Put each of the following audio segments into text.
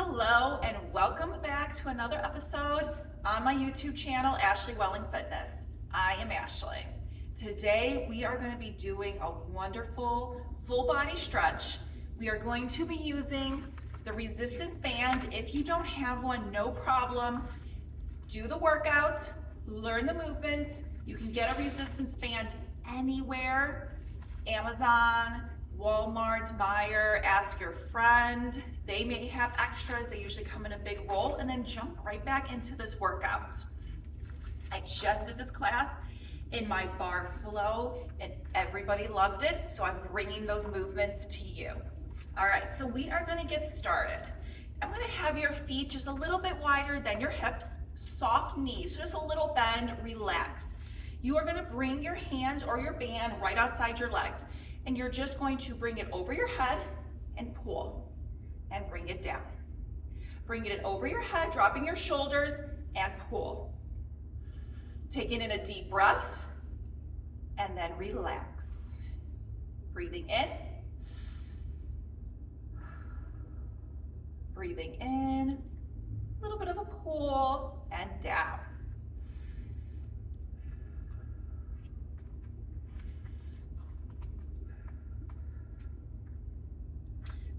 Hello and welcome back to another episode on my YouTube channel, Ashley Welling Fitness. I am Ashley. Today we are going to be doing a wonderful full body stretch. We are going to be using the resistance band. If you don't have one, no problem. Do the workout, learn the movements. You can get a resistance band anywhere. Amazon, Walmart, Meijer, ask your friend. They may have extras. They usually come in a big roll, and then jump right back into this workout. I just did this class in my bar flow and everybody loved it. So I'm bringing those movements to you. All right, so we are gonna get started. I'm gonna have your feet just a little bit wider than your hips, soft knees, so just a little bend, relax. You are gonna bring your hands or your band right outside your legs, and you're just going to bring it over your head and pull, and bring it down. Bring it over your head, dropping your shoulders, and pull. Taking in a deep breath, and then relax. Breathing in. Breathing in, a little bit of a pull, and down.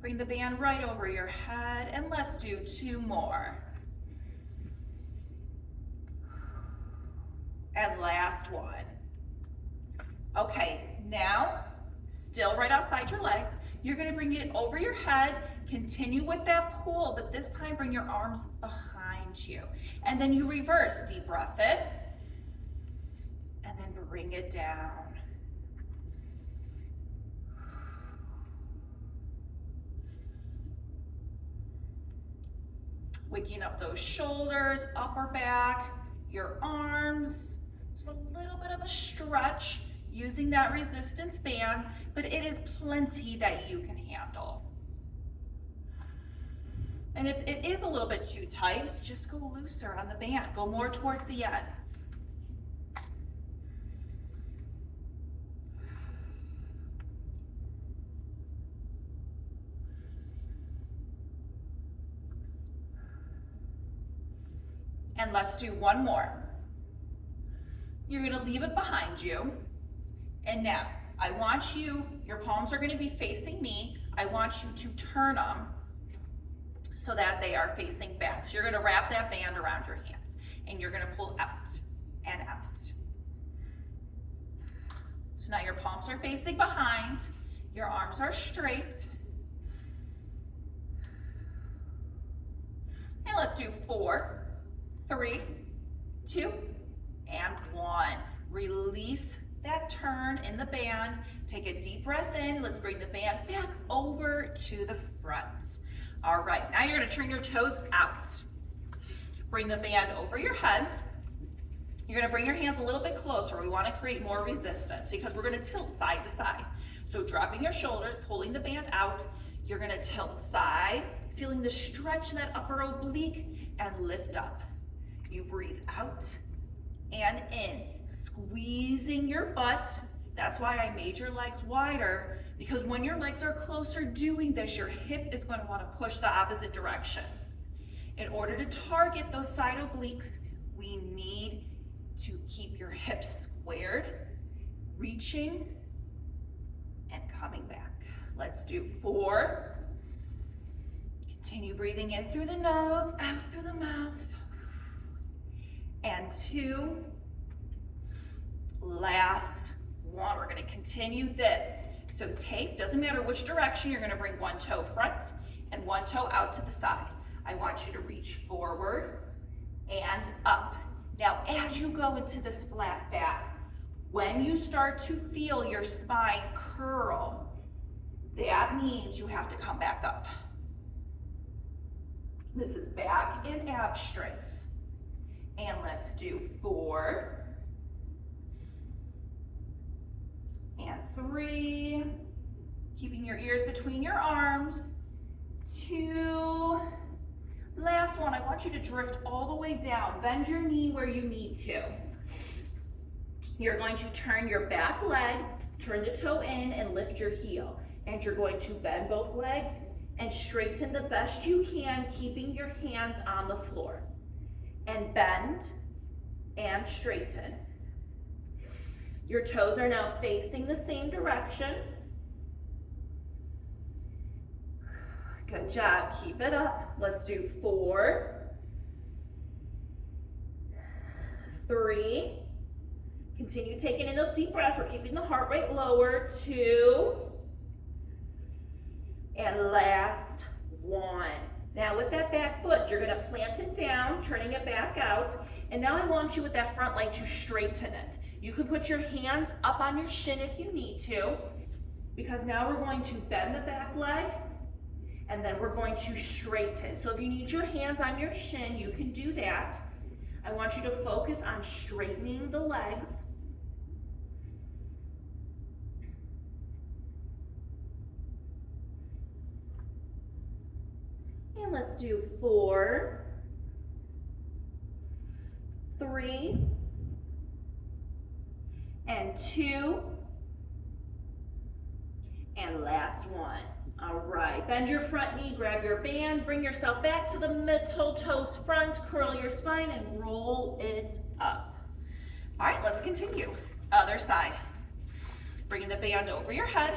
Bring the band right over your head, and let's do 2 more. And last one. Okay, now, still right outside your legs, you're gonna bring it over your head, continue with that pull, but this time bring your arms behind you. And then you reverse, deep breath in, and then bring it down. Waking up those shoulders, upper back, your arms, just a little bit of a stretch using that resistance band, but it is plenty that you can handle. And if it is a little bit too tight, just go looser on the band, go more towards the ends. And let's do 1 more. You're gonna leave it behind you. And now, I want you, your palms are gonna be facing me. I want you to turn them so that they are facing back. So you're gonna wrap that band around your hands and you're gonna pull out and out. So now your palms are facing behind, your arms are straight. And let's do 4, 3, 2, and 1. Release that turn in the band. Take a deep breath in. Let's bring the band back over to the front. All right, now you're gonna turn your toes out. Bring the band over your head. You're gonna bring your hands a little bit closer. We wanna create more resistance because we're gonna tilt side to side. So dropping your shoulders, pulling the band out, you're gonna tilt side, feeling the stretch in that upper oblique, and lift up. You breathe out and in, squeezing your butt. That's why I made your legs wider, because when your legs are closer doing this, your hip is going to want to push the opposite direction. In order to target those side obliques, we need to keep your hips squared, reaching and coming back. Let's do 4. Continue breathing in through the nose, out through the mouth. And 2. Last 1. We're going to continue this. So take, doesn't matter which direction, you're going to bring 1 toe front and 1 toe out to the side. I want you to reach forward and up. Now, as you go into this flat back, when you start to feel your spine curl, that means you have to come back up. This is back and ab strength. And let's do 4. And 3. Keeping your ears between your arms. 2. Last one, I want you to drift all the way down. Bend your knee where you need to. You're going to turn your back leg, turn the toe in and lift your heel. And you're going to bend both legs and straighten the best you can, keeping your hands on the floor. And bend and straighten. Your toes are now facing the same direction. Good job, keep it up. Let's do 4, 3, continue taking in those deep breaths. We're keeping the heart rate lower. 2, and last 1. Now with that back foot, you're gonna plant it down, turning it back out. And now I want you with that front leg to straighten it. You can put your hands up on your shin if you need to, because now we're going to bend the back leg, and then we're going to straighten. So if you need your hands on your shin, you can do that. I want you to focus on straightening the legs. And let's do 4, 3, and 2, and last 1. All right, bend your front knee, grab your band, bring yourself back to the middle, toes front, curl your spine, and roll it up. All right, let's continue. Other side. Bringing the band over your head,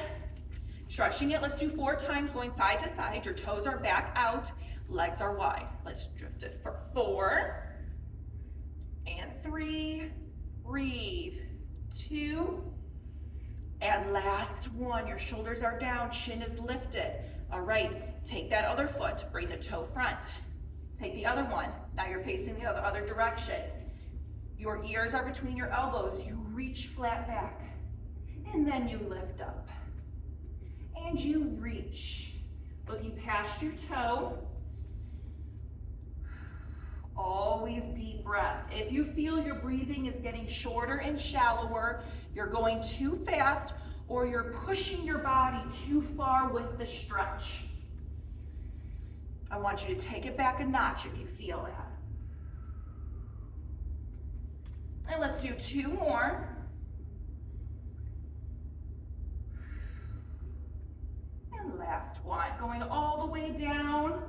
stretching it. Let's do 4 times, going side to side. Your toes are back out, legs are wide. Let's drift it for 4, and 3, breathe, 2, and last 1. Your shoulders are down, chin is lifted. All right, take that other foot, bring the toe front. Take the other one. Now you're facing the other direction. Your ears are between your elbows. You reach flat back, and then you lift up. And you reach, looking past your toe. Always deep breaths. If you feel your breathing is getting shorter and shallower, you're going too fast, or you're pushing your body too far with the stretch, I want you to take it back a notch if you feel that. And let's do 2 more. And last one, going all the way down.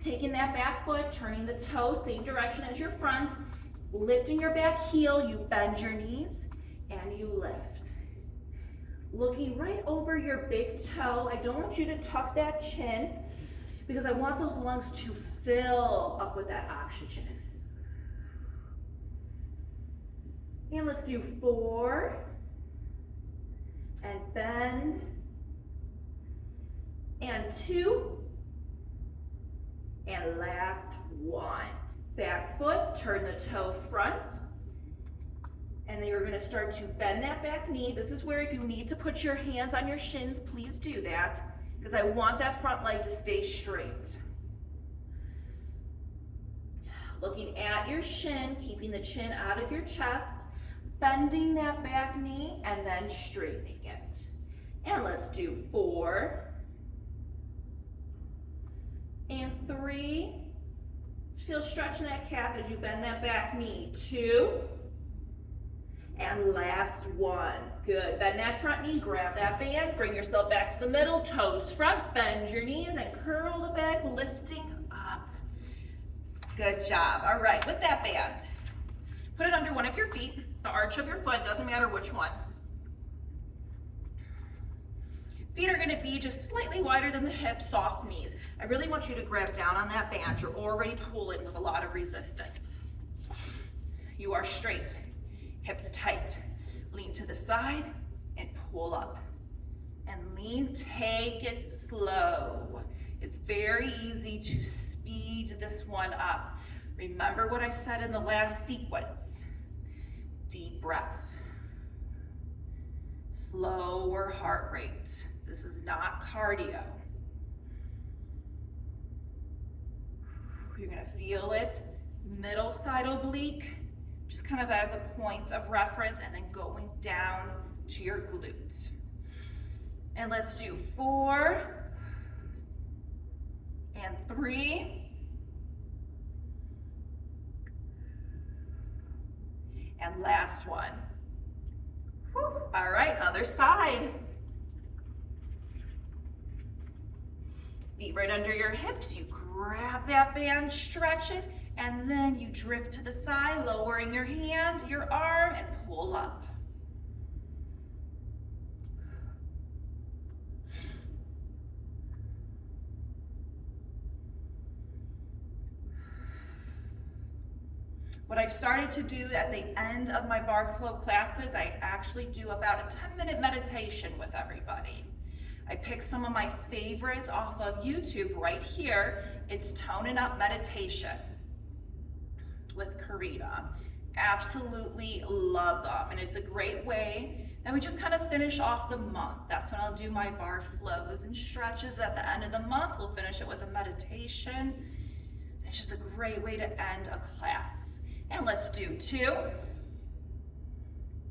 Taking that back foot, turning the toe, same direction as your front, lifting your back heel, you bend your knees, and you lift. Looking right over your big toe. I don't want you to tuck that chin, because I want those lungs to fill up with that oxygen. And let's do 4, and bend, and 2, and last 1. Back foot, turn the toe front, and then you're gonna start to bend that back knee. This is where if you need to put your hands on your shins, please do that, because I want that front leg to stay straight. Looking at your shin, keeping the chin out of your chest, bending that back knee, and then straightening it. And let's do 4, and 3, feel stretching that calf as you bend that back knee. 2, and last 1. Good, bend that front knee, grab that band, bring yourself back to the middle, toes front, bend your knees, and curl the back, lifting up. Good job. All right, with that band, put it under one of your feet, the arch of your foot, doesn't matter which one. Feet are gonna be just slightly wider than the hips, soft knees. I really want you to grab down on that band. You're already pulling with a lot of resistance. You are straight, hips tight. Lean to the side and pull up. And lean, take it slow. It's very easy to speed this one up. Remember what I said in the last sequence. Deep breath. Slower heart rate. This is not cardio. You're gonna feel it, middle side oblique, just kind of as a point of reference, and then going down to your glute. And let's do 4, and 3, and last one. Whew. All right, other side. Feet right under your hips, you grab that band, stretch it, and then you drift to the side, lowering your hand, your arm, and pull up. What I've started to do at the end of my Barre Flow classes, I actually do about a 10-minute meditation with everybody. I pick some of my favorites off of YouTube right here. It's Toning Up Meditation with Karina. Absolutely love them, and it's a great way. And we just kind of finish off the month. That's when I'll do my Barre Flows and stretches at the end of the month. We'll finish it with a meditation. It's just a great way to end a class. And let's do 2.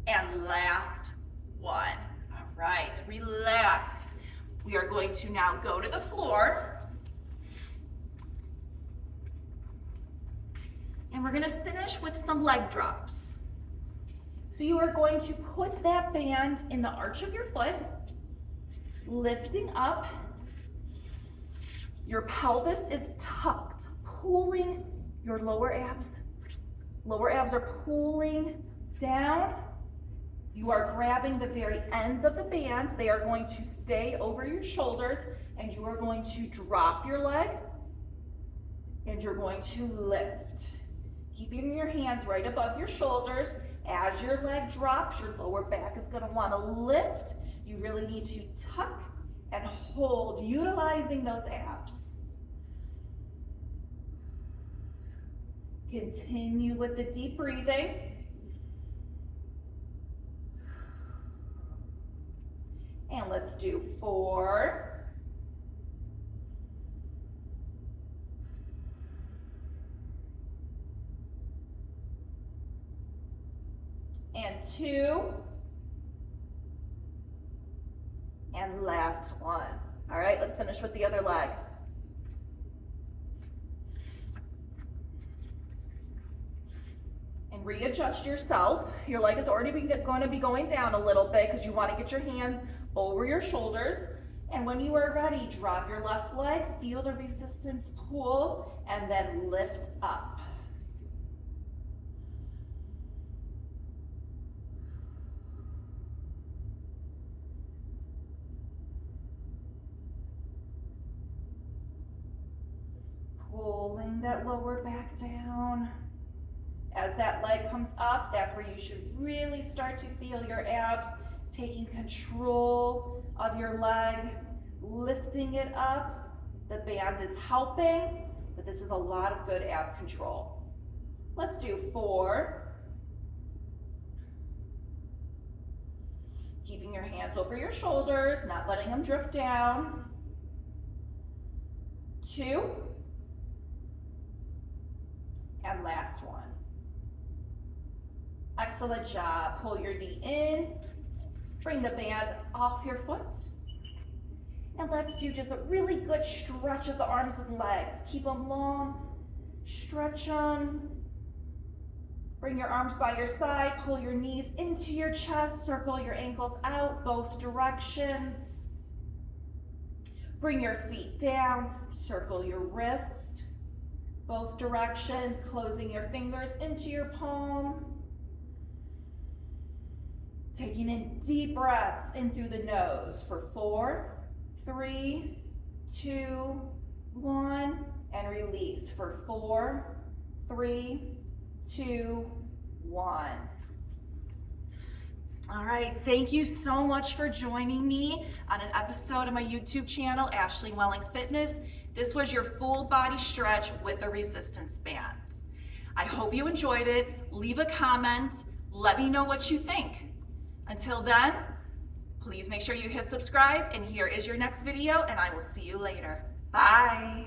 And last one. All right, relax. We are going to now go to the floor. And we're gonna finish with some leg drops. So you are going to put that band in the arch of your foot, lifting up. Your pelvis is tucked, pulling your lower abs. Lower abs are pulling down. You are grabbing the very ends of the band. They are going to stay over your shoulders, and you are going to drop your leg, and you're going to lift. Keeping your hands right above your shoulders. As your leg drops, your lower back is going to want to lift. You really need to tuck and hold, utilizing those abs. Continue with the deep breathing. And let's do 4. And 2. And last one. All right, let's finish with the other leg. And readjust yourself. Your leg is already going to be going down a little bit because you want to get your hands over your shoulders. And when you are ready, drop your left leg, feel the resistance pull, and then lift up. Pulling that lower back down. As that leg comes up, that's where you should really start to feel your abs taking control of your leg, lifting it up. The band is helping, but this is a lot of good ab control. Let's do 4. Keeping your hands over your shoulders, not letting them drift down. 2. And last one. Excellent job. Pull your knee in, bring the band off your foot, and let's do just a really good stretch of the arms and legs. Keep them long, stretch them. Bring your arms by your side, pull your knees into your chest, circle your ankles out both directions. Bring your feet down, circle your wrists both directions, closing your fingers into your palm. Taking in deep breaths in through the nose for 4, 3, 2, 1, and release for 4, 3, 2, 1. All right, thank you so much for joining me on an episode of my YouTube channel, Ashley Welling Fitness. This was your full body stretch with the resistance bands. I hope you enjoyed it. Leave a comment. Let me know what you think. Until then, please make sure you hit subscribe, and here is your next video, and I will see you later. Bye.